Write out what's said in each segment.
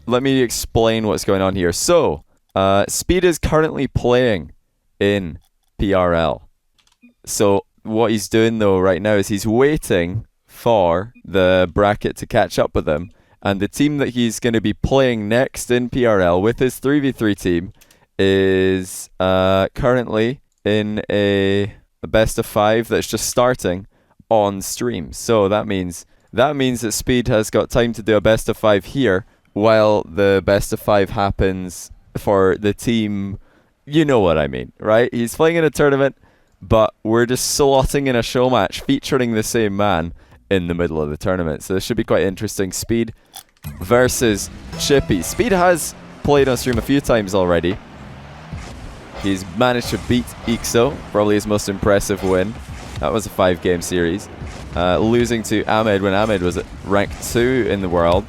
let me explain what's going on here. So, Speed is currently playing in PRL. So, what he's doing though right now is he's waiting for the bracket to catch up with him. And the team that he's going to be playing next in PRL with his 3v3 team is currently in a best of 5 that's just starting on stream. So that means that Speed has got time to do a best of 5 here while the best of 5 happens for the team. You know what I mean, right? He's playing in a tournament, but we're just slotting in a show match featuring the same man in the middle of the tournament. So this should be quite interesting. Speed versus Chippy. Speed has played on stream a few times already. He's managed to beat Ixo, probably his most impressive win. That was a 5-game series. Losing to Ahmed when Ahmed was at rank 2 in the world.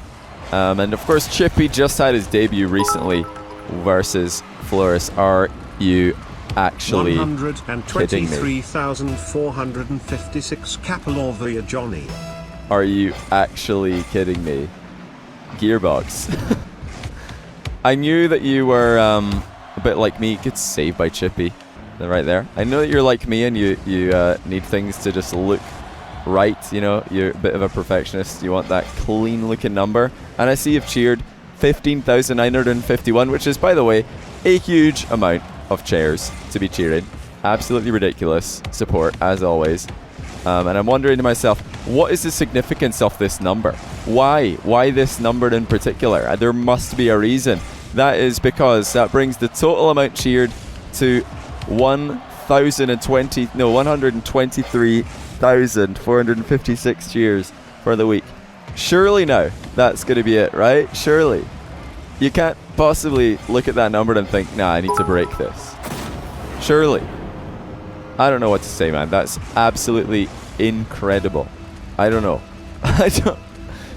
And of course Chippy just had his debut recently versus Floris. Are you actually kidding me? 123,456 Kapalovia Johnny. Are you actually kidding me? Gearbox. I knew that you were a bit like me. Good save by Chippy. Right there. I know that you're like me and you need things to just look right. You know, you're a bit of a perfectionist. You want that clean looking number. And I see you've cheered 15,951, which is, by the way, a huge amount of chairs to be cheering. Absolutely ridiculous support, as always. And I'm wondering to myself, what is the significance of this number? Why this number in particular? There must be a reason. That is because that brings the total amount cheered to 123,456 cheers for the week. Surely now, that's going to be it, right? Surely. You can't possibly look at that number and think, nah, I need to break this. Surely. I don't know what to say, man. That's absolutely incredible. I don't know.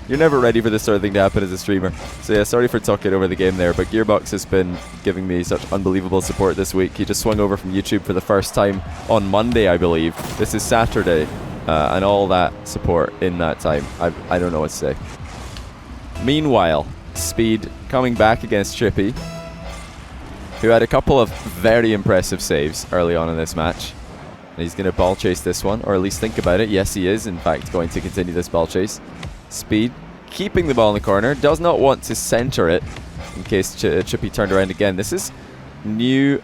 You're never ready for this sort of thing to happen as a streamer. So yeah, sorry for talking over the game there, but Gearbox has been giving me such unbelievable support this week. He just swung over from YouTube for the first time on Monday, I believe. This is Saturday, and all that support in that time. I don't know what to say. Meanwhile, Speed coming back against Chippy, who had a couple of very impressive saves early on in this match. And he's going to ball chase this one, or at least think about it. Yes, he is, in fact, going to continue this ball chase. Speed keeping the ball in the corner, does not want to center it in case Chippy turned around again. This is new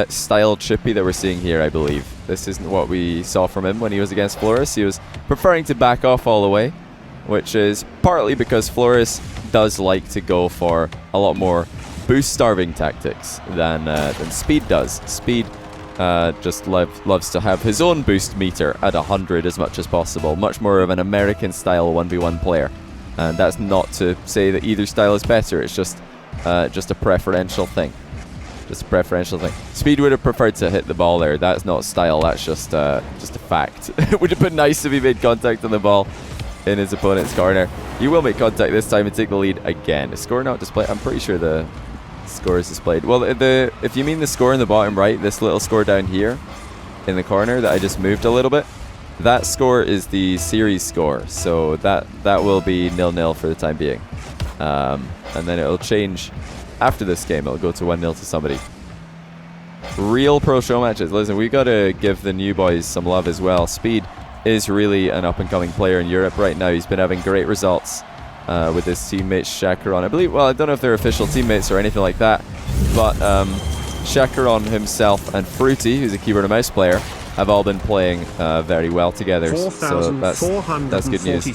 style Chippy that we're seeing here, I believe. This isn't what we saw from him when he was against Floris. He was preferring to back off all the way, which is partly because Floris does like to go for a lot more boost starving tactics than Speed does. Speed just loves to have his own boost meter at 100 as much as possible. Much more of an American style 1v1 player. And that's not to say that either style is better. It's just a preferential thing. Just a preferential thing. Speed would have preferred to hit the ball there. That's not style. That's just a fact. It would have been nice if he made contact on the ball in his opponent's corner. He will make contact this time and take the lead again. Is score not displayed? I'm pretty sure the score is displayed. Well, if you mean the score in the bottom right, this little score down here in the corner that I just moved a little bit, that score is the series score. So that will be 0-0 for the time being. And then it'll change after this game. It'll go to 1-0 to somebody. Real pro show matches. Listen, we got to give the new boys some love as well. Speed is really an up-and-coming player in Europe right now. He's been having great results with his teammates Shakaron. I believe, well, I don't know if they're official teammates or anything like that, but Shakaron himself and Fruity, who's a keyboard and mouse player, have all been playing very well together. So that's good news.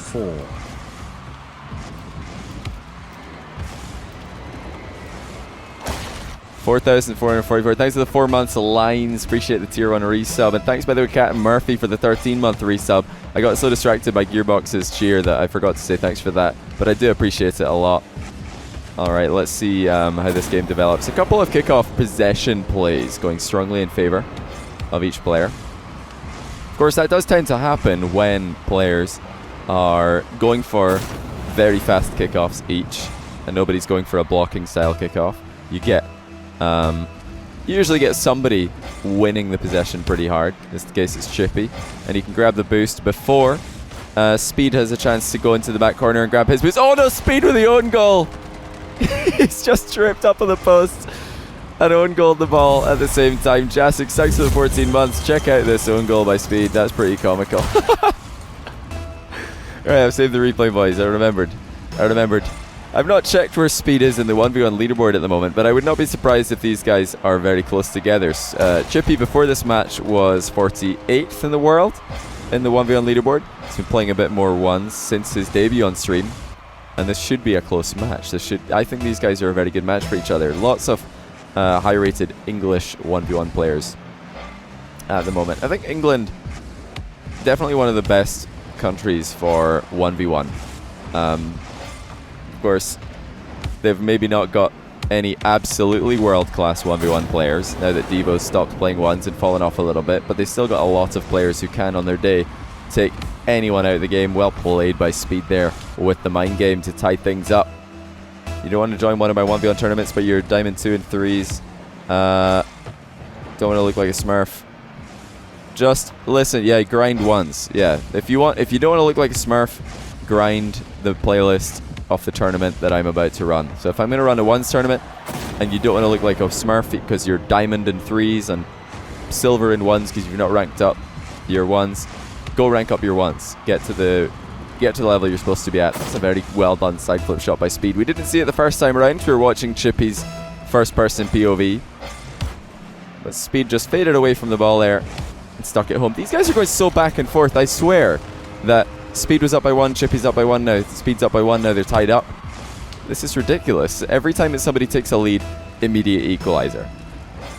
4,444. Thanks for the 4 months lines. Appreciate the tier 1 resub. And thanks, by the way, Cat and Murphy for the 13-month resub. I got so distracted by Gearbox's cheer that I forgot to say thanks for that. But I do appreciate it a lot. Alright, let's see how this game develops. A couple of kickoff possession plays going strongly in favor of each player. Of course, that does tend to happen when players are going for very fast kickoffs each, and nobody's going for a blocking style kickoff. You usually get somebody winning the possession pretty hard. In this case, it's Chippy, and he can grab the boost before Speed has a chance to go into the back corner and grab his boost. Oh no, Speed with the own goal! He's just tripped up on the post and own goal the ball at the same time. Jasic, 6 of the 14 months. Check out this own goal by Speed. That's pretty comical. Alright, I've saved the replay, boys. I remembered. I've not checked where Speed is in the 1v1 leaderboard at the moment, but I would not be surprised if these guys are very close together. Chippy, before this match, was 48th in the world in the 1v1 leaderboard. He's been playing a bit more ones since his debut on stream, and this should be a close match. I think these guys are a very good match for each other. Lots of high-rated English 1v1 players at the moment. I think England, definitely one of the best countries for 1v1. Of course, they've maybe not got any absolutely world-class 1v1 players now that Devo's stopped playing ones and fallen off a little bit, but they still got a lot of players who can on their day take anyone out of the game. Well played by Speed there with the mind game to tie things up. You don't want to join one of my 1v1 tournaments, but you're Diamond 2 and 3s. Don't want to look like a smurf. Just listen, yeah, grind ones. Yeah, if you don't want to look like a smurf, grind the playlist of the tournament that I'm about to run. So if I'm going to run a ones tournament and you don't want to look like a smurf because you're diamond in 3s and silver in 1s because you've not ranked up your 1s, go rank up your 1s. Get to the level you're supposed to be at. That's a very well done side flip shot by Speed. We didn't see it the first time around. We were watching Chippy's first person POV, but Speed just faded away from the ball there and stuck it home. These guys are going so back and forth. I swear that Speed was up by 1, Chippy's up by 1 now, Speed's up by 1 now, they're tied up. This is ridiculous. Every time that somebody takes a lead, immediate equalizer.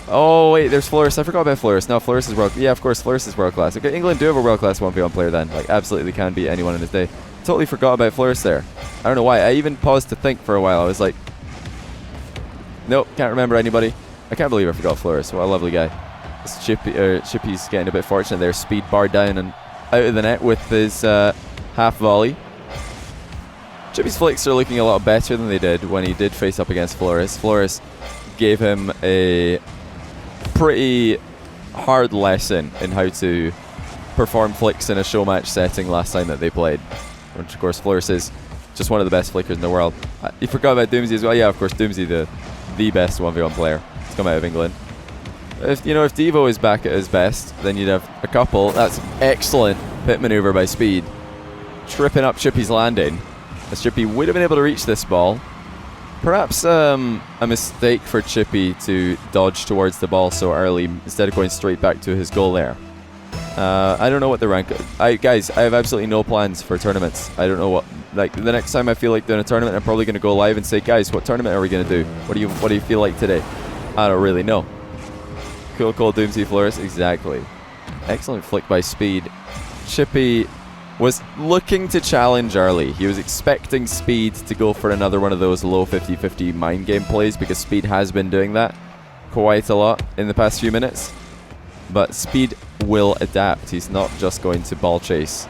Oh wait, there's Floris. I forgot about Floris. No, Floris is world. Yeah, of course, Floris is world class. Okay, England do have a world class 1v1 player then. Like, absolutely can beat anyone in his day. Totally forgot about Floris there. I don't know why. I even paused to think for a while. I was like, nope, can't remember anybody. I can't believe I forgot Floris. What a lovely guy. This Chippy's getting a bit fortunate there. Speed bar down and out of the net with his half volley. Chippy's flicks are looking a lot better than they did when he did face up against Floris. Floris gave him a pretty hard lesson in how to perform flicks in a show match setting last time that they played, which of course Floris is just one of the best flickers in the world. You forgot about Doomsy as well. Yeah, of course, Doomsy, the best 1v1 player. He's come out of England. If Devo is back at his best, then you'd have a couple. That's excellent pit maneuver by Speed, tripping up Chippy's landing, as Chippy would have been able to reach this ball. Perhaps a mistake for Chippy to dodge towards the ball so early instead of going straight back to his goal there. I don't know what the rank... Guys, I have absolutely no plans for tournaments. I don't know what... Like, the next time I feel like doing a tournament, I'm probably going to go live and say, guys, what tournament are we going to do? What do you feel like today? I don't really know. Cool call, Doomsy Floris. Exactly. Excellent flick by Speed. Chippy was looking to challenge early. He was expecting Speed to go for another one of those low 50-50 mind game plays, because Speed has been doing that quite a lot in the past few minutes. But Speed will adapt. He's not just going to ball chase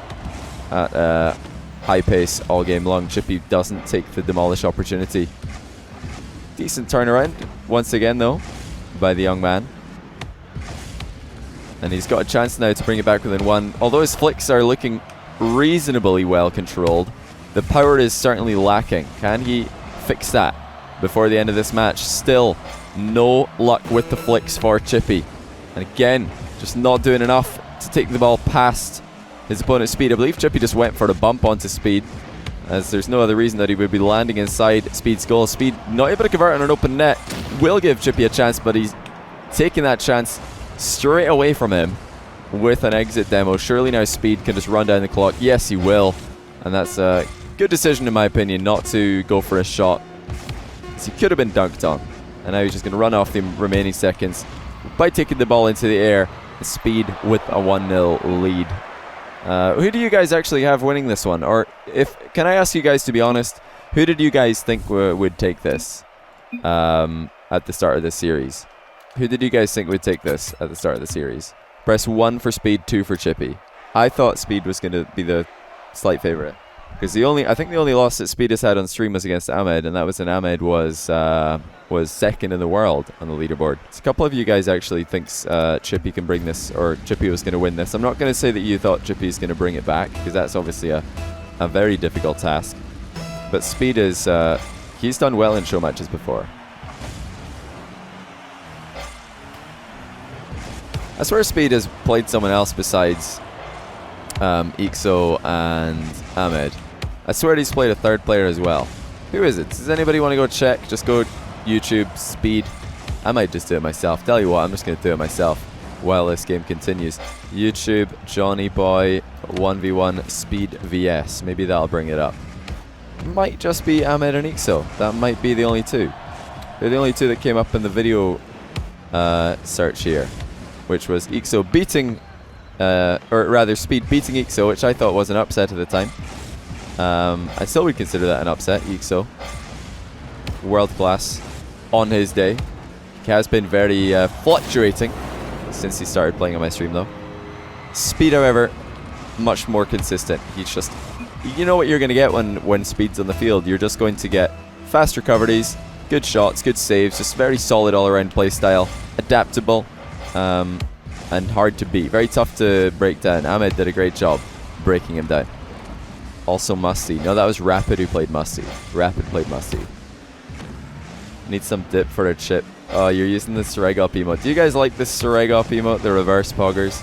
at high pace all game long. Chippy doesn't take the demolish opportunity. Decent turnaround once again though by the young man. And he's got a chance now to bring it back within 1. Although his flicks are looking reasonably well controlled, the power is certainly lacking. Can he fix that before the end of this match? Still no luck with the flicks for Chippy. And again, just not doing enough to take the ball past his opponent's Speed. I believe Chippy just went for a bump onto Speed, as there's no other reason that he would be landing inside Speed's goal. Speed not able to convert on an open net. Will give Chippy a chance, but he's taking that chance straight away from him with an exit demo. Surely now Speed can just run down the clock. Yes, he will. And that's a good decision in my opinion not to go for a shot, as he could have been dunked on. And now he's just going to run off the remaining seconds by taking the ball into the air. Speed with a 1-0 lead. Who do you guys actually have winning this one? Or can I ask you guys to be honest, who did you guys think would take this at the start of this series? Who did you guys think would take this at the start of the series? Press 1 for Speed, 2 for Chippy. I thought Speed was going to be the slight favourite, because I think the only loss that Speed has had on stream was against Ahmed, and that was when Ahmed was second in the world on the leaderboard. So a couple of you guys actually thinks Chippy can bring this, or Chippy was going to win this. I'm not going to say that you thought Chippy is going to bring it back, because that's obviously a very difficult task. But Speed is He's done well in show matches before. I swear Speed has played someone else besides Ixo and Ahmed. I swear he's played a third player as well. Who is it? Does anybody want to go check? Just go YouTube Speed. I might just do it myself. Tell you what, I'm just going to do it myself while this game continues. YouTube Johnny Boy 1v1 Speed VS. Maybe that'll bring it up. Might just be Ahmed and Ixo. That might be the only two. They're the only two that came up in the video search here, which was Ixo beating, or rather Speed beating Ixo, which I thought was an upset at the time. I still would consider that an upset. Ixo, world class on his day. He has been very fluctuating since he started playing on my stream though. Speed, however, much more consistent. He's just, you know what you're going to get when Speed's on the field. You're just going to get fast recoveries, good shots, good saves, just very solid all-around play style, adaptable, and hard to beat. Very tough to break down. Ahmed did a great job breaking him down. Also Musty. No, that was Rapid who played Musty. Rapid played Musty. Need some dip for a chip. Oh, you're using the Surigop emote. Do you guys like the Surigop emote, the reverse poggers?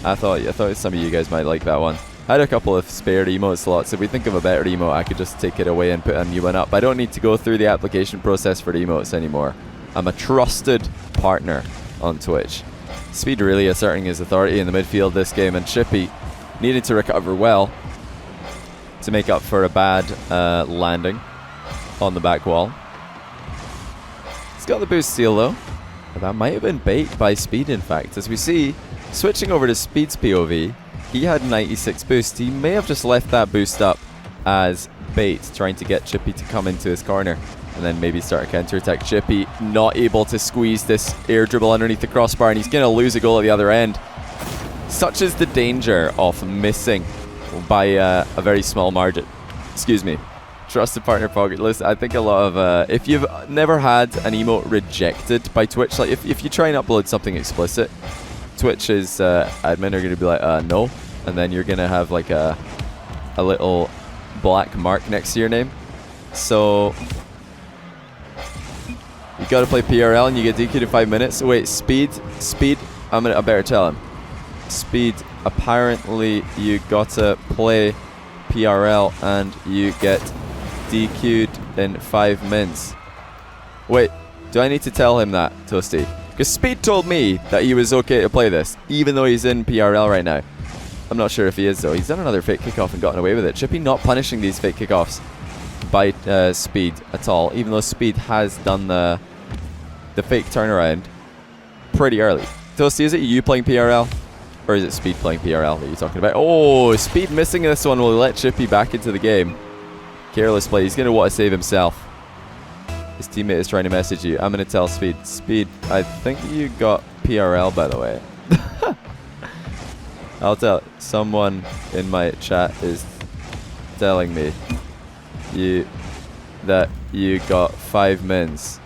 I thought some of you guys might like that one. I had a couple of spare emote slots. If we think of a better emote, I could just take it away and put a new one up. I don't need to go through the application process for the emotes anymore. I'm a trusted partner on Twitch. Speed really asserting his authority in the midfield this game, and Chippy needed to recover well to make up for a bad landing on the back wall. He's got the boost steal though. That might have been bait by Speed, in fact. As we see, switching over to Speed's POV, he had 96 boost. He may have just left that boost up as bait, trying to get Chippy to come into his corner and then maybe start a counter-attack. Chippy not able to squeeze this air dribble underneath the crossbar, and he's going to lose a goal at the other end. Such is the danger of missing by a very small margin. Excuse me. Trusted partner pocket. Listen, I think a lot of if you've never had an emote rejected by Twitch, like if you try and upload something explicit, Twitch's admin are going to be like, no, and then you're going to have like a little black mark next to your name. So you got to play PRL and you get DQ'd in 5 minutes. Wait, Speed. I better tell him. Speed. Apparently, you gotta play PRL and you get DQ'd in 5 minutes. Wait, do I need to tell him that, Toasty? Because Speed told me that he was okay to play this, even though he's in PRL right now. I'm not sure if he is though. He's done another fake kickoff and gotten away with it. Chippy not punishing these fake kickoffs by Speed at all, even though Speed has done the fake turnaround pretty early. Toasty, is it you playing PRL? Or is it Speed playing PRL that you're talking about? Oh, Speed missing this one will let Chippy back into the game. Careless play. He's going to want to save himself. His teammate is trying to message you. I'm going to tell Speed. Speed, I think you got PRL, by the way. I'll tell. Someone in my chat is telling me that you got 5 mins.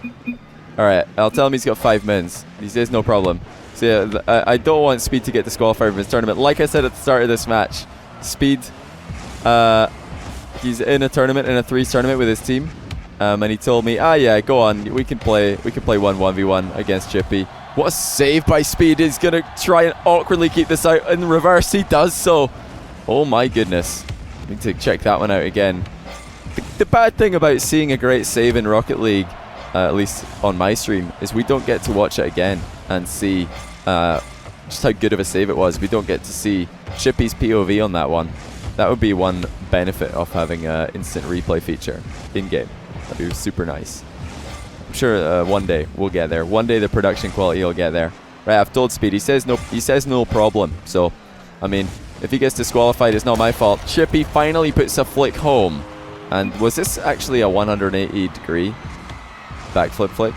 Alright, I'll tell him he's got 5 mins. He says no problem. So yeah, I don't want Speed to get disqualified from his tournament. Like I said at the start of this match, Speed, he's in a tournament, in a 3s tournament with his team, and he told me, yeah, go on, we can play 1v1 against Chippy. What a save by Speed. He's gonna try and awkwardly keep this out in reverse. He does so. Oh my goodness. I need to check that one out again. The bad thing about seeing a great save in Rocket League, at least on my stream, is we don't get to watch it again and see just how good of a save it was. We don't get to see Chippy's POV on that one. That would be one benefit of having an instant replay feature in-game. That'd be super nice. I'm sure one day we'll get there. One day the production quality will get there. Right, I've told Speed. He says no problem. So, I mean, if he gets disqualified, it's not my fault. Chippy finally puts a flick home. And was this actually a 180-degree backflip flick?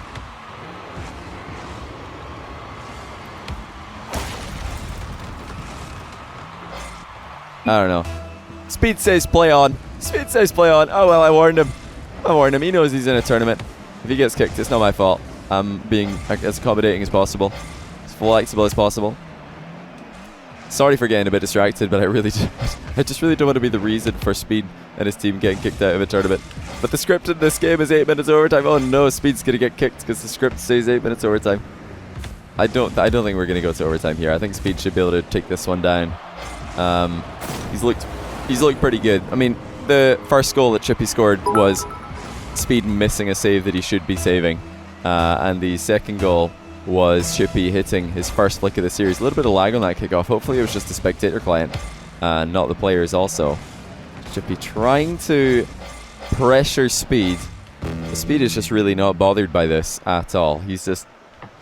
I don't know. Speed says play on. Speed says play on. Oh well, I warned him. He knows he's in a tournament. If he gets kicked, it's not my fault. I'm being as accommodating as possible, as flexible as possible. Sorry for getting a bit distracted, but I just really don't want to be the reason for Speed and his team getting kicked out of a tournament. But the script in this game is 8 minutes overtime. Oh no, Speed's gonna get kicked because the script says 8 minutes overtime. I don't think we're gonna go to overtime here. I think Speed should be able to take this one down. He's looked pretty good. I mean, the first goal that Chippy scored was Speed missing a save that he should be saving, and the second goal was Chippy hitting his first flick of the series. A little bit of lag on that kickoff. Hopefully it was just the spectator client, not the players also. Chippy trying to pressure Speed. Speed is just really not bothered by this at all. He's just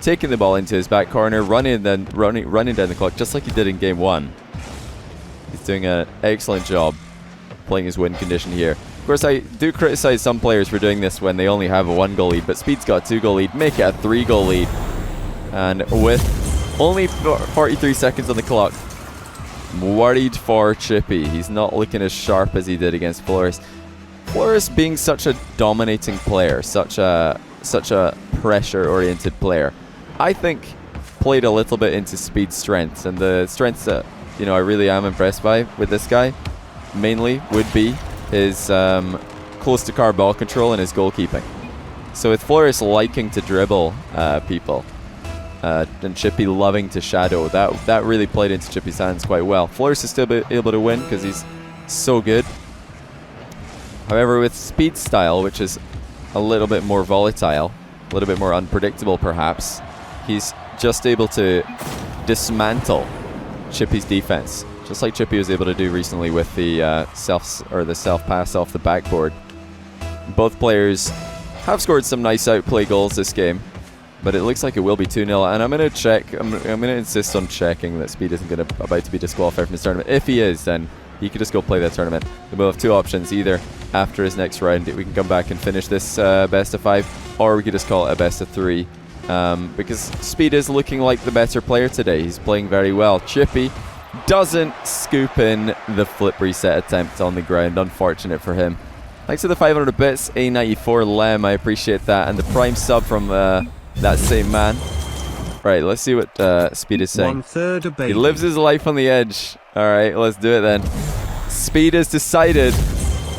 taking the ball into his back corner, running down the clock just like he did in game 1. He's doing an excellent job playing his win condition here. Of course, I do criticize some players for doing this when they only have a 1-goal lead, but Speed's got a 2-goal lead. Make it a 3-goal lead. And with only 43 seconds on the clock, I'm worried for Chippy. He's not looking as sharp as he did against Flores. Flores being such a dominating player, such a pressure-oriented player, I think played a little bit into Speed's strengths, and the strengths that I really am impressed by with this guy mainly would be his close to car ball control and his goalkeeping. So with Flores liking to dribble people, and Chippy loving to shadow, that really played into Chippy's hands quite well. Flores is still able to win because he's so good. However, with Speed's style, which is a little bit more volatile, a little bit more unpredictable perhaps, he's just able to dismantle Chippy's defense, just like Chippy was able to do recently with the self pass off the backboard. Both players have scored some nice outplay goals this game, but it looks like it will be 2-0, and I'm going to check. I'm going to insist on checking that Speed isn't about to be disqualified from this tournament. If he is, then he could just go play that tournament. We'll have two options: either after his next round we can come back and finish this best of 5, or we could just call it a best of 3, because Speed is looking like the better player today. He's playing very well. Chippy doesn't scoop in the flip reset attempt on the ground. Unfortunate for him. Thanks for the 500 bits, A94 Lem. I appreciate that, and the prime sub from that same man. Right, let's see what Speed is saying. He lives his life on the edge. Alright, let's do it then. Speed has decided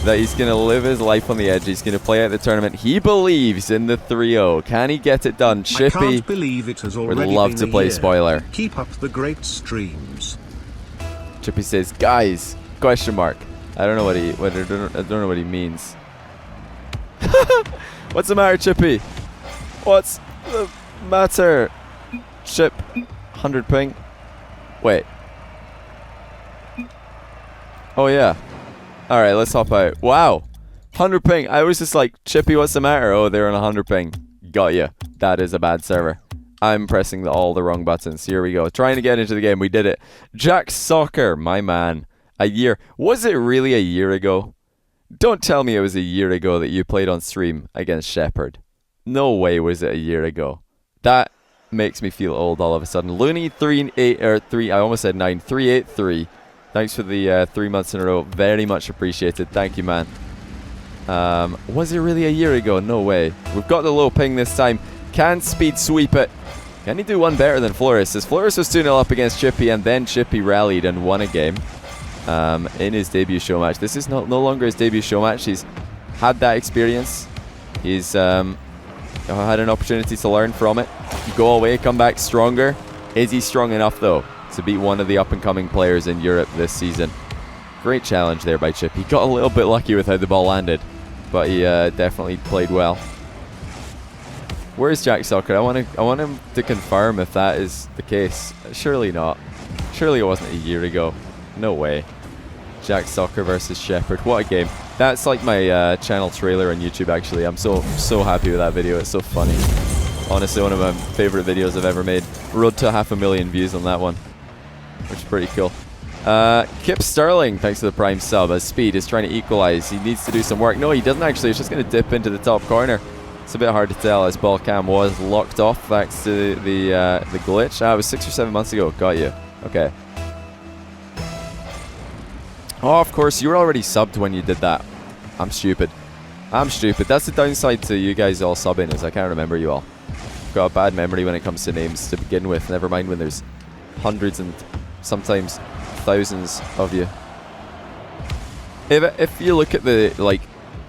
that he's going to live his life on the edge. He's going to play out the tournament. He believes in the 3-0. Can he get it done? Chippy would love to play spoiler. Keep up the great streams. Chippy says, guys, question mark. I don't know what I don't know what he means. What's the matter, Chippy? What's the matter? Chip, 100 ping. Wait. Oh yeah. Alright, let's hop out. Wow. 100 ping. I was just like, Chippy, what's the matter? Oh, they're on 100 ping. Got ya. That is a bad server. I'm pressing all the wrong buttons. Here we go. Trying to get into the game. We did it. Jack Soccer, my man. A year. Was it really a year ago? Don't tell me it was a year ago that you played on stream against Shepherd. No way was it a year ago. That makes me feel old all of a sudden. Looney 3-8 or 3. I almost said 9. 383. Thanks for the 3 months in a row. Very much appreciated. Thank you, man. Was it really a year ago? No way. We've got the low ping this time. Can Speed sweep it? Can he do one better than Flores? As Flores was 2-0 up against Chippy, and then Chippy rallied and won a game in his debut show match. This is no longer his debut show match. He's had that experience. He's had an opportunity to learn from it. Go away, come back stronger. Is he strong enough, though, to beat one of the up-and-coming players in Europe this season? Great challenge there by Chippy. He got a little bit lucky with how the ball landed, but he definitely played well. Where's Jack Soccer? I want him to confirm if that is the case. Surely not. Surely it wasn't a year ago. No way. Jack Soccer versus Shepherd. What a game. That's like my channel trailer on YouTube, actually. I'm so happy with that video. It's so funny. Honestly, one of my favorite videos I've ever made. Road to 500,000 views on that one, which is pretty cool. Kip Sterling, thanks for the prime sub. As Speed is trying to equalize. He needs to do some work. No, he doesn't actually. He's just going to dip into the top corner. It's a bit hard to tell as ball cam was locked off thanks to the glitch. It was 6 or 7 months ago. Got you. Okay. Oh, of course, you were already subbed when you did that. I'm stupid. That's the downside to you guys all subbing, is I can't remember you all. I've got a bad memory when it comes to names to begin with. Never mind when there's hundreds and sometimes thousands of you. If you look at the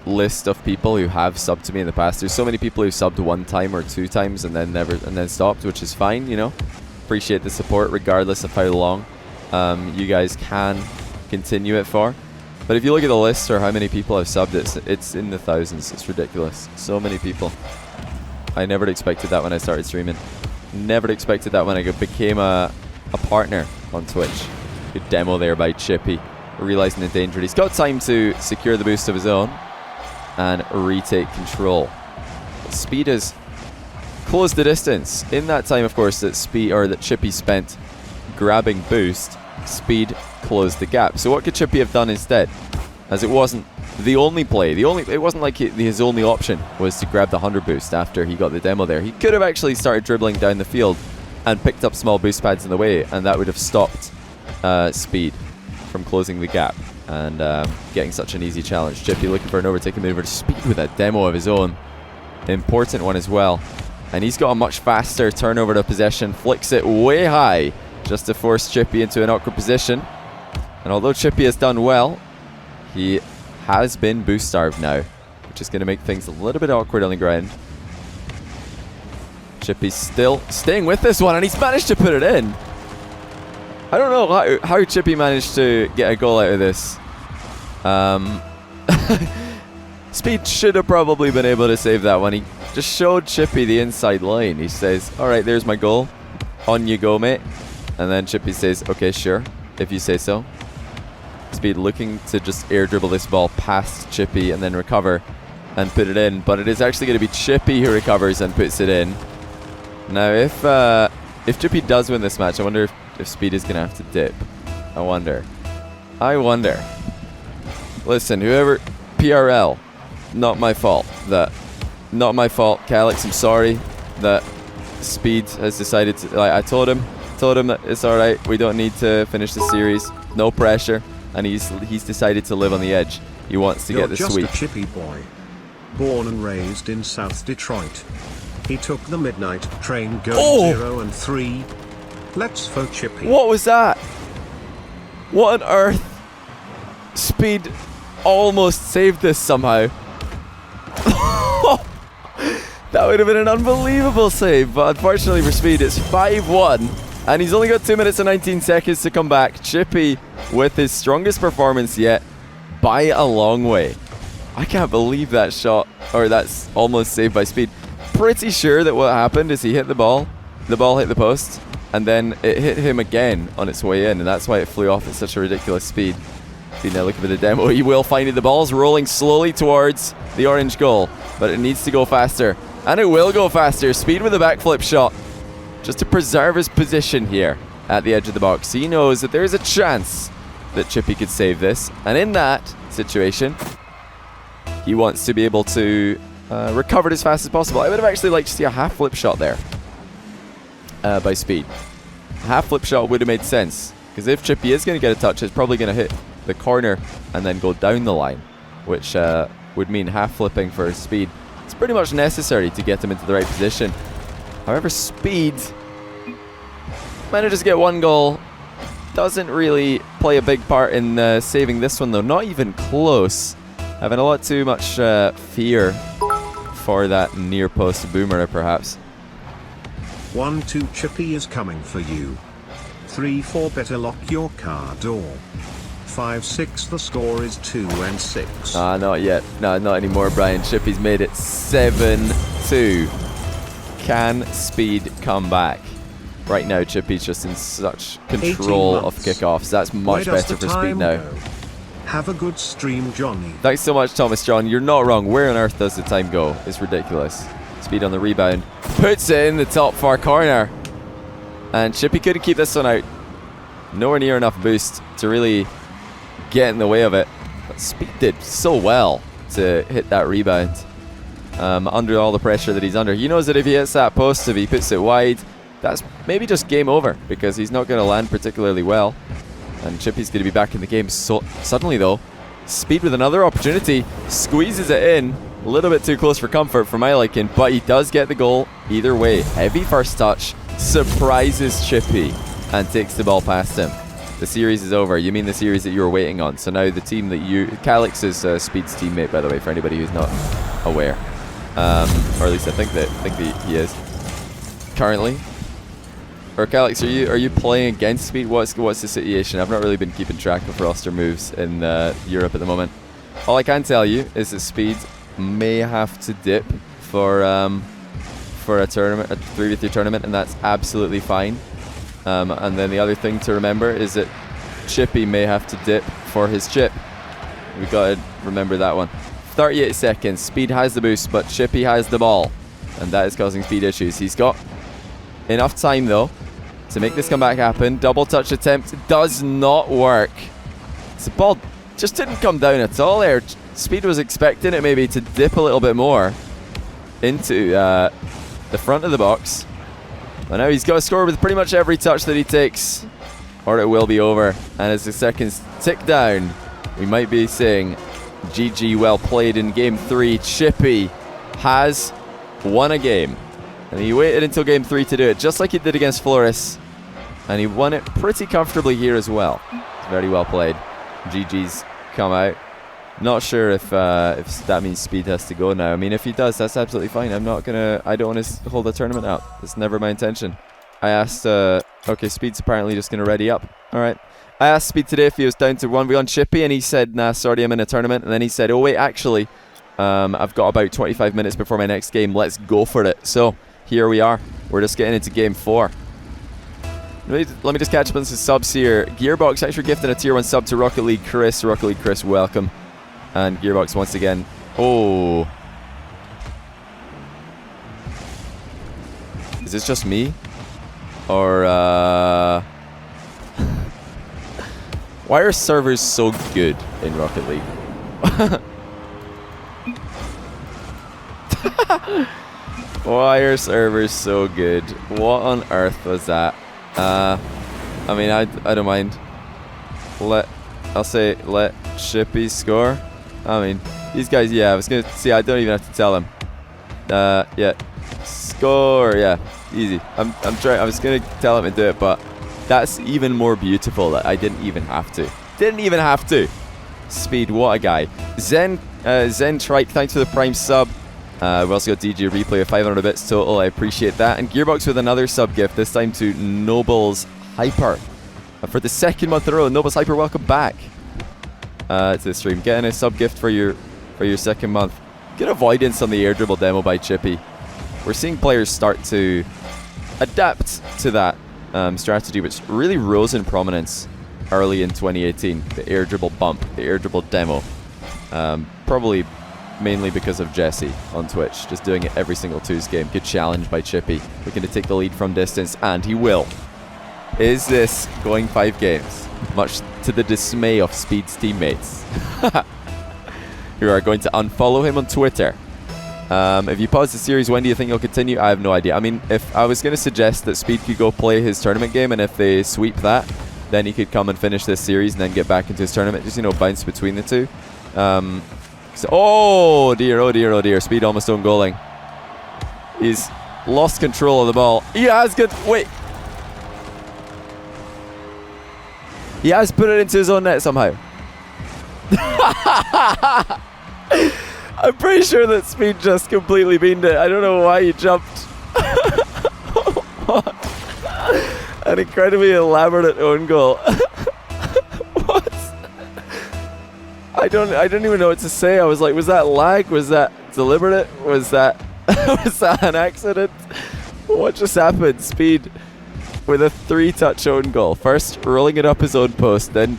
list of people who have subbed to me in the past, there's so many people who subbed 1 time or 2 times and then stopped, which is fine, you know. Appreciate the support regardless of how long you guys can continue it for. But if you look at the list or how many people have subbed, it's in the thousands. It's ridiculous. So many people. I never expected that when I started streaming. Never expected that when I became a partner on Twitch. Good demo there by Chippy. Realizing the danger. He's got time to secure the boost of his own and retake control. But Speed has closed the distance. In that time, of course, that Chippy spent grabbing boost, Speed closed the gap. So what could Chippy have done instead? As it wasn't the only play. It wasn't like his only option was to grab the 100 boost after he got the demo there. He could have actually started dribbling down the field and picked up small boost pads in the way, and that would have stopped Speed from closing the gap and getting such an easy challenge. Chippy looking for an overtaking maneuver to Speed with a demo of his own. Important one as well. And he's got a much faster turnover to possession. Flicks it way high just to force Chippy into an awkward position. And although Chippy has done well, he has been boost starved now, which is going to make things a little bit awkward on the ground. Chippy's still staying with this one, and he's managed to put it in. I don't know how Chippy managed to get a goal out of this. Speed should have probably been able to save that one. He just showed Chippy the inside line. He says, alright, there's my goal. On you go, mate. And then Chippy says, okay, sure, if you say so. Speed looking to just air dribble this ball past Chippy and then recover and put it in. But it is actually going to be Chippy who recovers and puts it in. Now, if Chippy does win this match, I wonder if Speed is going to have to dip. I wonder. Listen, whoever... PRL. Not my fault. Not my fault. Calyx, I'm sorry that Speed has decided to... I told him that it's alright. We don't need to finish the series. No pressure. And he's decided to live on the edge. He wants to get the sweep. You're just a Chippy boy. Born and raised in South Detroit. He took the midnight train going 0 and 3. Let's vote Chippy. What was that? What on earth? Speed almost saved this somehow. That would have been an unbelievable save, but unfortunately for Speed, it's 5-1, and he's only got 2 minutes and 19 seconds to come back. Chippy with his strongest performance yet by a long way. I can't believe that shot, or that's almost saved by Speed. Pretty sure that what happened is he hit the ball hit the post, and then it hit him again on its way in, and that's why it flew off at such a ridiculous speed. Speed now looking for the demo. He will find it. The ball's rolling slowly towards the orange goal, but it needs to go faster. And it will go faster. Speed with a backflip shot, just to preserve his position here at the edge of the box. He knows that there is a chance that Chippy could save this, and in that situation, he wants to be able to recover it as fast as possible. I would have actually liked to see a half flip shot there by Speed. A half flip shot would have made sense, because if Chippy is going to get a touch, it's probably going to hit the corner and then go down the line, which would mean half flipping for Speed. It's pretty much necessary to get him into the right position. However, Speed manages to get 1 goal. Doesn't really play a big part in saving this one, though. Not even close. Having a lot too much fear for that near post boomer, perhaps. 1-2 Chippy is coming for you. 3-4 better lock your car door. 5-6 the score is 2 and 6. Not yet. No, not anymore, Brian. Chippy's made it 7-2. Can Speed come back? Right now, Chippy's just in such control of kickoffs. That's much better for Speed now. Go? Have a good stream, Johnny. Thanks so much, Thomas John. You're not wrong. Where on earth does the time go? It's ridiculous. Speed on the rebound. Puts it in the top far corner. And Chippy couldn't keep this one out. Nowhere near enough boost to really get in the way of it. But Speed did so well to hit that rebound. Under all the pressure that he's under. He knows that if he hits that post, if he puts it wide, that's maybe just game over, because he's not going to land particularly well. And Chippy's going to be back in the game. So suddenly, though, Speed with another opportunity, squeezes it in. A little bit too close for comfort for my liking, but he does get the goal either way. Heavy first touch, surprises Chippy, and takes the ball past him. The series is over. You mean the series that you were waiting on. So now the team that Calix is Speed's teammate, by the way, for anybody who's not aware. Or at least I think that he is currently. Or Calix, are you playing against Speed? What's the situation? I've not really been keeping track of roster moves in Europe at the moment. All I can tell you is that Speed may have to dip for a tournament, a 3v3 tournament, and that's absolutely fine. And then the other thing to remember is that Chippy may have to dip for his chip. We've got to remember that one. 38 seconds. Speed has the boost, but Chippy has the ball, and that is causing Speed issues. He's got enough time though to make this comeback happen. Double touch attempt does not work. The ball just didn't come down at all there. Speed was expecting it maybe to dip a little bit more into the front of the box. But now he's got to score with pretty much every touch that he takes, or it will be over. And as the seconds tick down, we might be saying GG, well played in game 3. Chippy has won a game. And he waited until game 3 to do it, just like he did against Flores. And he won it pretty comfortably here as well. It's very well played. GG's come out. Not sure if that means Speed has to go now. I mean, if he does, that's absolutely fine. I don't want to hold the tournament out. It's never my intention. I asked, okay, Speed's apparently just going to ready up. All right. I asked Speed today if he was down to 1v1 Chippy, and he said, nah, sorry, I'm in a tournament. And then he said, oh, wait, actually, I've got about 25 minutes before my next game. Let's go for it. So here we are. We're just getting into game 4. Let me just catch up on some subs here. Gearbox, thanks for gifting a tier 1 sub to Rocket League Chris. Rocket League Chris, welcome. And Gearbox once again. Oh. Is this just me? Or, why are servers so good in Rocket League? Why are servers so good? What on earth was that? I mean, I don't mind. I'll say let Chippy score. I mean, these guys, yeah, I was gonna see. I don't even have to tell them. Yeah, score. Yeah, easy. I'm trying. I was gonna tell him to do it, but that's even more beautiful that I didn't even have to. Didn't even have to. Speed, what a guy. Zen Trike, thanks for the Prime sub. We've also got DJ Replay of 500 bits total. I appreciate that. And Gearbox with another sub gift, this time to Nobles Hyper. For the second month in a row, Nobles Hyper, welcome back to the stream. Getting a sub gift for your second month. Good avoidance on the air dribble demo by Chippy. We're seeing players start to adapt to that strategy, which really rose in prominence early in 2018. The air dribble bump, the air dribble demo. Probably mainly because of Jesse on Twitch, just doing it every single 2's game. Good challenge by Chippy, looking to take the lead from distance, and he will. Is this going 5 games? Much to the dismay of Speed's teammates, who are going to unfollow him on Twitter. If you pause the series, when do you think you'll continue? I have no idea. I mean, if I was going to suggest that Speed could go play his tournament game, and if they sweep that, then he could come and finish this series and then get back into his tournament, just, bounce between the two. Oh dear, oh dear, oh dear. Speed almost own goaling. He's lost control of the ball. He has good. Wait. He has put it into his own net somehow. I'm pretty sure that Speed just completely beamed it. I don't know why he jumped. What? An incredibly elaborate own goal. What? I don't even know what to say. I was like, was that lag? Was that deliberate? Was that was that an accident? What just happened? Speed with a 3-touch own goal. First rolling it up his own post, then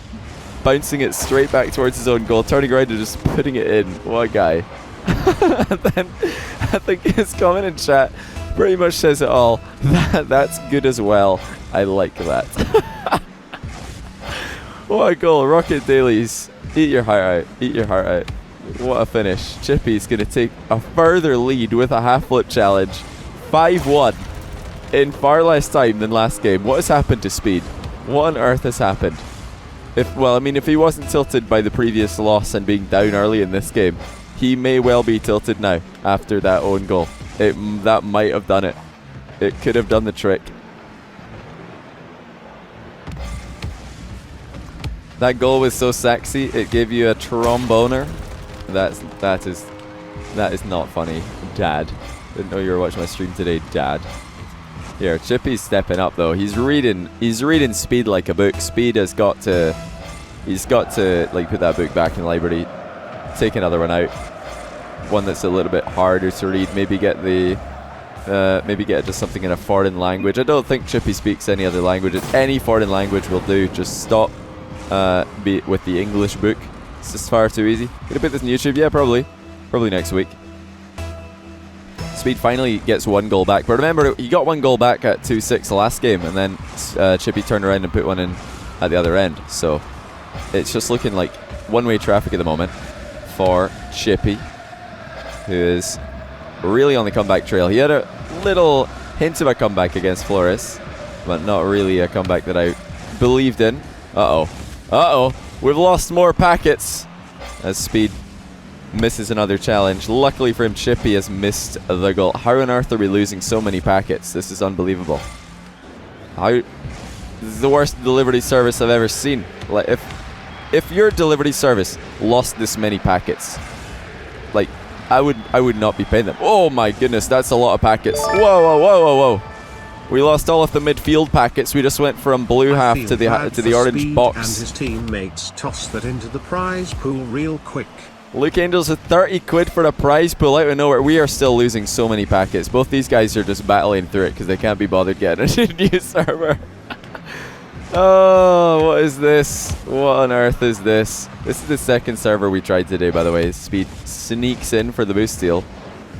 bouncing it straight back towards his own goal, turning around and just putting it in. What a guy. And then I think his comment in chat pretty much says it all. That's good as well. I like that. What a goal. Rocket Dailies. Eat your heart out. Eat your heart out. What a finish. Chippy's going to take a further lead with a half-flip challenge. 5-1 in far less time than last game. What has happened to Speed? What on earth has happened? If he wasn't tilted by the previous loss and being down early in this game, he may well be tilted now after that own goal. That might have done it. It could have done the trick. That goal was so sexy, it gave you a tromboner. That is not funny, Dad. Didn't know you were watching my stream today, Dad. Here, Chippy's stepping up though. He's reading Speed like a book. Speed has got to, like put that book back in the library, take another one out, one that's a little bit harder to read. Maybe get just something in a foreign language. I don't think Chippy speaks any other languages. Any foreign language will do. Just stop with the English book. It's just far too easy. Gonna put this on YouTube? Yeah, probably next week. Speed finally gets one goal back, but remember, he got one goal back at 2-6 last game, and then Chippy turned around and put one in at the other end. So it's just looking like one-way traffic at the moment for Chippy, who is really on the comeback trail. He had a little hint of a comeback against Flores, but not really a comeback that I believed in. Uh-oh. We've lost more packets as Speed misses another challenge. Luckily for him, Chippy has missed the goal. How on earth are we losing so many packets? This is unbelievable. This is the worst delivery service I've ever seen. Like, if your delivery service lost this many packets, like, I would not be paying them. Oh my goodness, that's a lot of packets. Whoa. We lost all of the midfield packets. We just went from blue half to the orange box. And his teammates toss that into the prize pool real quick. Luke Angels with 30 quid for a prize pool out of nowhere. We are still losing so many packets. Both these guys are just battling through it because they can't be bothered getting a new server. Oh, what is this? What on earth is this? This is the second server we tried today, by the way. Speed sneaks in for the boost steal.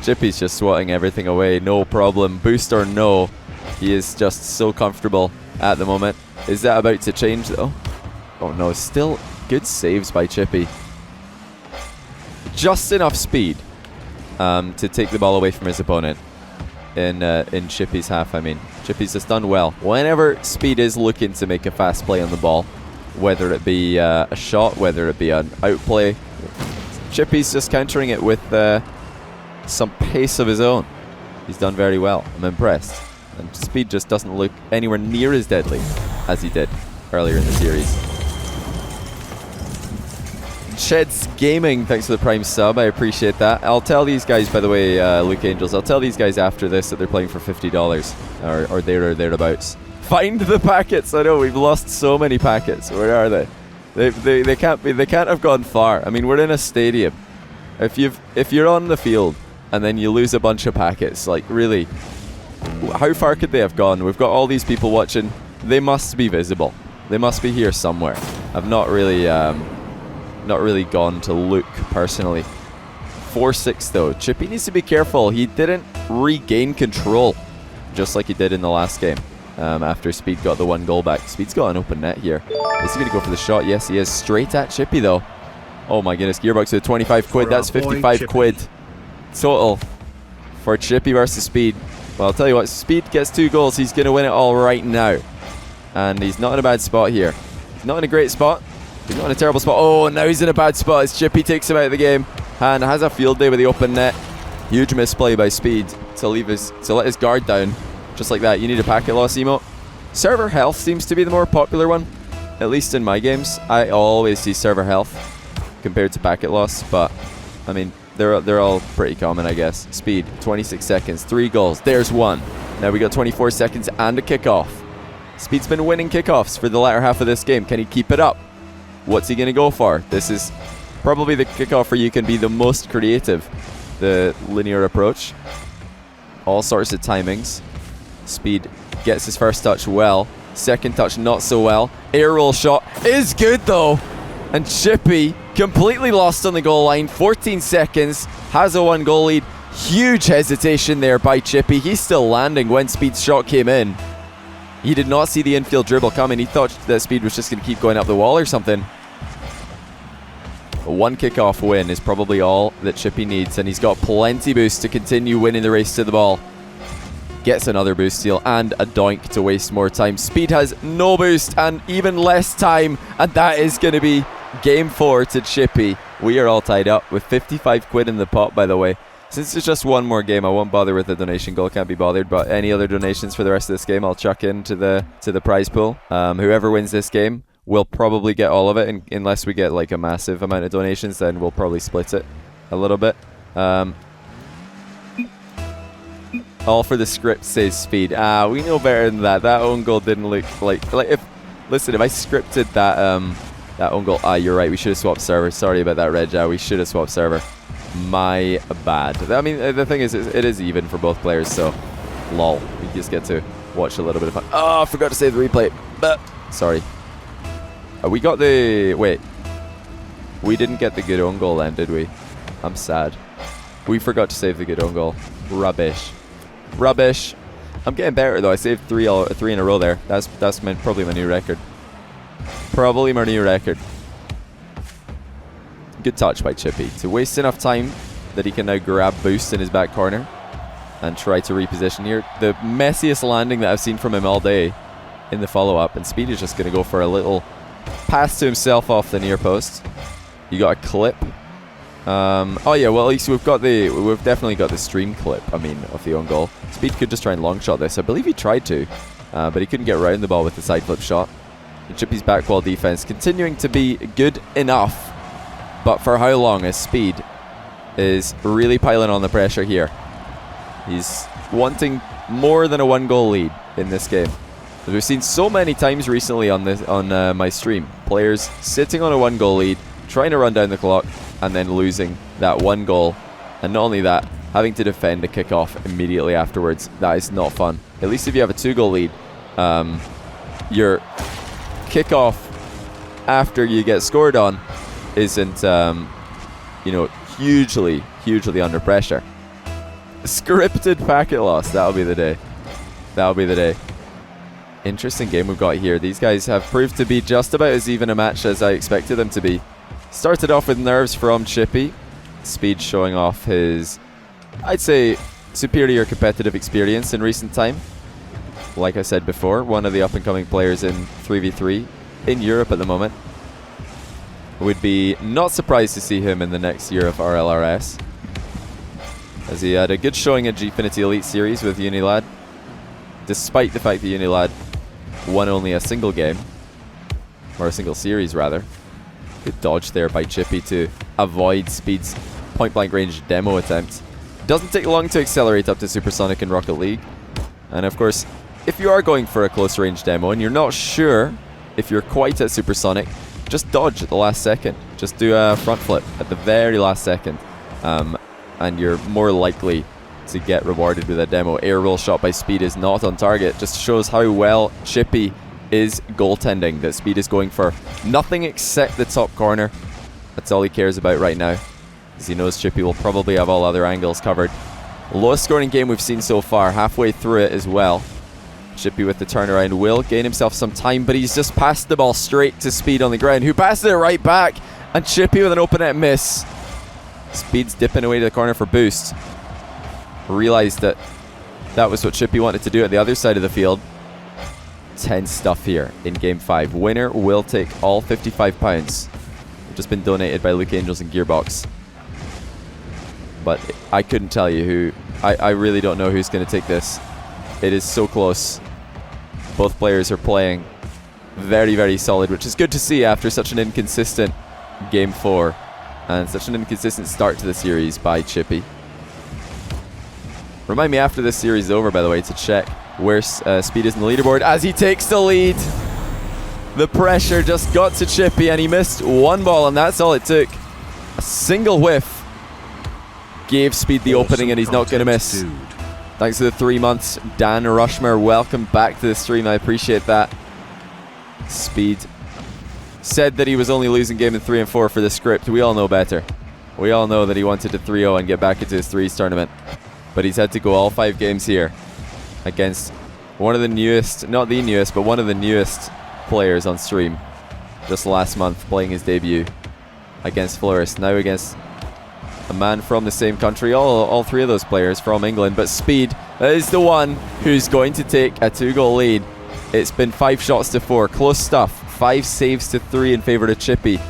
Chippy's just swatting everything away. No problem. Boost or no, he is just so comfortable at the moment. Is that about to change, though? Oh, no. Still good saves by Chippy. Just enough speed to take the ball away from his opponent in Chippy's half. I mean, Chippy's just done well. Whenever Speed is looking to make a fast play on the ball, whether it be a shot, whether it be an outplay, Chippy's just countering it with some pace of his own. He's done very well. I'm impressed. And Speed just doesn't look anywhere near as deadly as he did earlier in the series. Sheds Gaming, thanks for the Prime sub. I appreciate that. I'll tell these guys, by the way, Luke Angels, I'll tell these guys after this that they're playing for $50 or there or thereabouts. Find the packets. I know we've lost so many packets. Where are they? They can't be. They can't have gone far. I mean, we're in a stadium. If you're on the field and then you lose a bunch of packets, like really, how far could they have gone? We've got all these people watching. They must be visible. They must be here somewhere. I've not really gone to look personally. 4-6 though. Chippy needs to be careful. He didn't regain control just like he did in the last game after Speed got the one goal back. Speed's got an open net here. Is he going to go for the shot? Yes, he is. Straight at Chippy though. Oh my goodness. Gearbox with 25 quid. That's 55 quid total for Chippy versus Speed. Well, I'll tell you what. Speed gets 2 goals. He's going to win it all right now. And he's not in a bad spot here. He's not in a great spot. He's not in a terrible spot. Oh, now he's in a bad spot as Chippy takes him out of the game and has a field day with the open net. Huge misplay by Speed to let his guard down. Just like that. You need a packet loss emote. Server health seems to be the more popular one, at least in my games. I always see server health compared to packet loss, but I mean, they're all pretty common, I guess. Speed, 26 seconds, 3 goals. There's one. Now we got 24 seconds and a kickoff. Speed's been winning kickoffs for the latter half of this game. Can he keep it up? What's he going to go for? This is probably the kickoff where you can be the most creative. The linear approach. All sorts of timings. Speed gets his first touch well. Second touch not so well. Air roll shot is good though. And Chippy completely lost on the goal line. 14 seconds. Has a 1 goal lead. Huge hesitation there by Chippy. He's still landing when Speed's shot came in. He did not see the infield dribble coming. He thought that Speed was just going to keep going up the wall or something. One kickoff win is probably all that Chippy needs, and he's got plenty boost to continue winning the race to the ball. Gets another boost steal and a doink to waste more time. Speed has no boost and even less time, and that is going to be game 4 to Chippy. We are all tied up with 55 quid in the pot, by the way. Since it's just one more game, I won't bother with the donation goal. Can't be bothered. But any other donations for the rest of this game, I'll chuck into the prize pool. Whoever wins this game we'll probably get all of it, unless we get like a massive amount of donations. Then we'll probably split it a little bit. All for the script, says Speed. We know better than that. That own goal didn't look like if. Listen, if I scripted that that own goal, you're right. We should have swapped server. Sorry about that, Red. We should have swapped server. My bad. I mean, the thing is, it is even for both players. So, lol. We just get to watch a little bit of fun. Oh, I forgot to save the replay. But sorry. We got the wait. We didn't get the good own goal then, did we? I'm sad. We forgot to save the good own goal. Rubbish. Rubbish. I'm getting better though. I saved three in a row there. That's probably my new record. Probably my new record. Good touch by Chippy to waste enough time that he can now grab boost in his back corner and try to reposition here. The messiest landing that I've seen from him all day in the follow-up, and Speed is just going to go for a little pass to himself off the near post. You got a clip. Oh yeah, well at least we've definitely got the stream clip, I mean, of the own goal. Speed could just try and long shot this. I believe he tried to, but he couldn't get around the ball with the side flip shot. And Chippy's back wall defense continuing to be good enough, but for how long, as Speed is really piling on the pressure here. He's wanting more than a 1-goal lead in this game. As we've seen so many times recently on my stream, players sitting on a 1-goal lead, trying to run down the clock, and then losing that 1 goal. And not only that, having to defend a kickoff immediately afterwards. That is not fun. At least if you have a 2-goal lead, your kickoff after you get scored on isn't, hugely under pressure. Scripted packet loss. That'll be the day. That'll be the day. Interesting game we've got here. These guys have proved to be just about as even a match as I expected them to be. Started off with nerves from Chippy. Speed showing off his, I'd say, superior competitive experience in recent time. Like I said before, one of the up-and-coming players in 3v3 in Europe at the moment. Would be not surprised to see him in the next year of RLRS, as he had a good showing at Gfinity Elite Series with Unilad, despite the fact that Unilad won only a single game, or a single series rather. Good dodge there by Chippy to avoid Speed's point-blank range demo attempt. Doesn't take long to accelerate up to Supersonic in Rocket League. And of course, if you are going for a close range demo and you're not sure if you're quite at Supersonic, just dodge at the last second. Just do a front flip at the very last second. And you're more likely to get rewarded with a demo. Air roll shot by Speed is not on target. Just shows how well Chippy is goaltending. That Speed is going for nothing except the top corner. That's all he cares about right now, as he knows Chippy will probably have all other angles covered. Lowest scoring game we've seen so far, halfway through it as well. Chippy with the turnaround will gain himself some time, but he's just passed the ball straight to Speed on the ground, who passes it right back, and Chippy with an open net miss. Speed's dipping away to the corner for boost. Realized that that was what Chippy wanted to do at the other side of the field. Tense stuff here in Game 5. Winner will take all £55. They've just been donated by Luke Angels and Gearbox. But I couldn't tell you who. I really don't know who's going to take this. It is so close. Both players are playing very, very solid, which is good to see after such an inconsistent Game 4 and such an inconsistent start to the series by Chippy. Remind me after this series is over, by the way, to check where Speed is in the leaderboard as he takes the lead. The pressure just got to Chippy and he missed one ball, and that's all it took. A single whiff gave Speed the opening, and he's not going to miss. Dude. Thanks for the 3 months, Dan Rushmer. Welcome back to the stream. I appreciate that. Speed said that he was only losing game in 3 and 4 for the script. We all know better. We all know that he wanted to 3-0 and get back into his threes tournament. But he's had to go all 5 games here against one of the newest, not the newest, but one of the newest players on stream. Just last month, playing his debut against Florist. Now against a man from the same country. All 3 of those players from England. But Speed is the one who's going to take a 2-goal lead. It's been 5 shots to 4. Close stuff. 5 saves to 3 in favour of Chippy.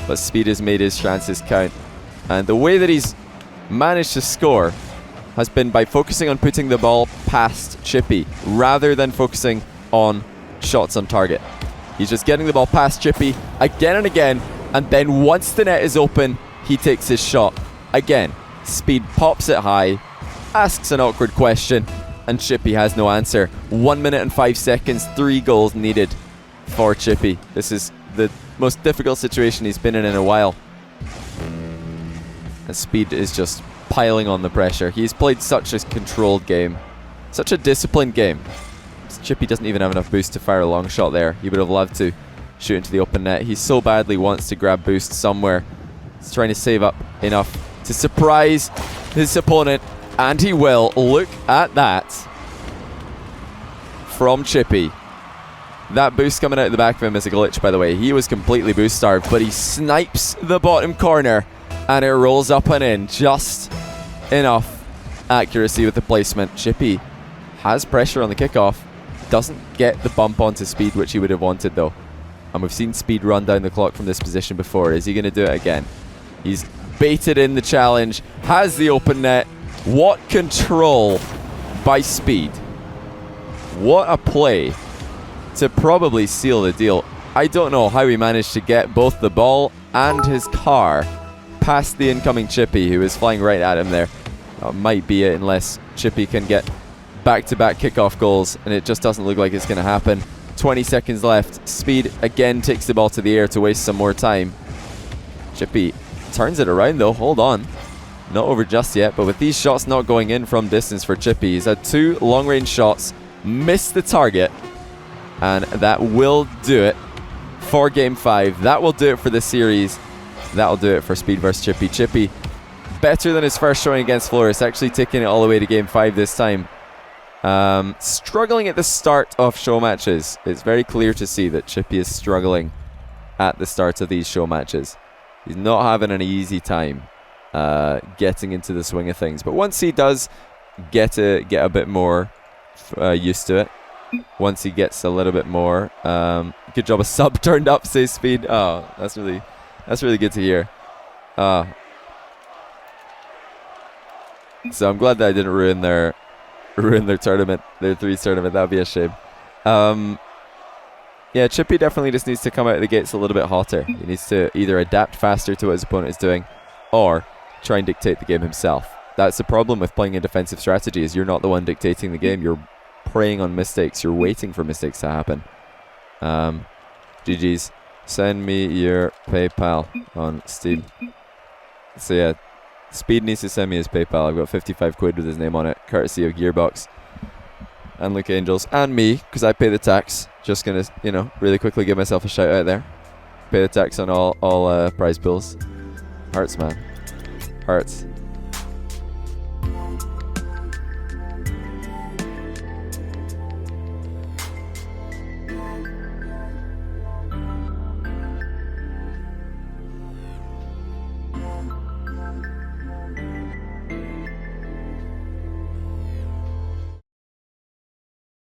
But Speed has made his chances count. And the way that he's managed to score has been by focusing on putting the ball past Chippy rather than focusing on shots on target. He's just getting the ball past Chippy again and again. And then once the net is open, he takes his shot. Again, Speed pops it high, asks an awkward question, and Chippy has no answer. 1 minute and 5 seconds, 3 goals needed for Chippy. This is the most difficult situation he's been in a while. And Speed is just piling on the pressure. He's played such a controlled game, such a disciplined game. Chippy doesn't even have enough boost to fire a long shot there. He would have loved to shoot into the open net. He so badly wants to grab boost somewhere. He's trying to save up enough to surprise his opponent, and he will. Look at that from Chippy. That boost coming out of the back of him is a glitch, by the way. He was completely boost starved, but he snipes the bottom corner, and it rolls up and in. Just enough accuracy with the placement. Chippy has pressure on the kickoff. Doesn't get the bump onto Speed, which he would have wanted, though. And we've seen Speed run down the clock from this position before. Is he going to do it again? He's baited in the challenge. Has the open net. What control by Speed. What a play to probably seal the deal. I don't know how he managed to get both the ball and his car past the incoming Chippy, who is flying right at him there. That might be it, unless Chippy can get back-to-back kickoff goals, and it just doesn't look like it's going to happen. 20 seconds left. Speed again takes the ball to the air to waste some more time. Chippy turns it around, though. Hold on. Not over just yet, but with these shots not going in from distance for Chippy, he's had 2 long-range shots, missed the target, and that will do it for Game 5. That will do it for the series. That will do it for Speed versus Chippy. Chippy, better than his first showing against Flores, actually taking it all the way to Game 5 this time. Struggling at the start of show matches. It's very clear to see that Chippy is struggling at the start of these show matches. He's not having an easy time getting into the swing of things. But once he does get a bit more used to it, once he gets a little bit more, good job, a sub turned up, says Speed. Oh, that's really good to hear. So I'm glad that I didn't ruin their tournament, their threes tournament. That would be a shame. Yeah, Chippy definitely just needs to come out of the gates a little bit hotter. He needs to either adapt faster to what his opponent is doing, or try and dictate the game himself. That's the problem with playing a defensive strategy, is you're not the one dictating the game. You're preying on mistakes. You're waiting for mistakes to happen. GG's. Send me your PayPal on Steam. So yeah, Speed needs to send me his PayPal. I've got 55 quid with his name on it, courtesy of Gearbox and Luke Angels and me, because I pay the tax. Just gonna, really quickly give myself a shout out there. Pay the tax on all prize pools. Hurts, man. Hurts.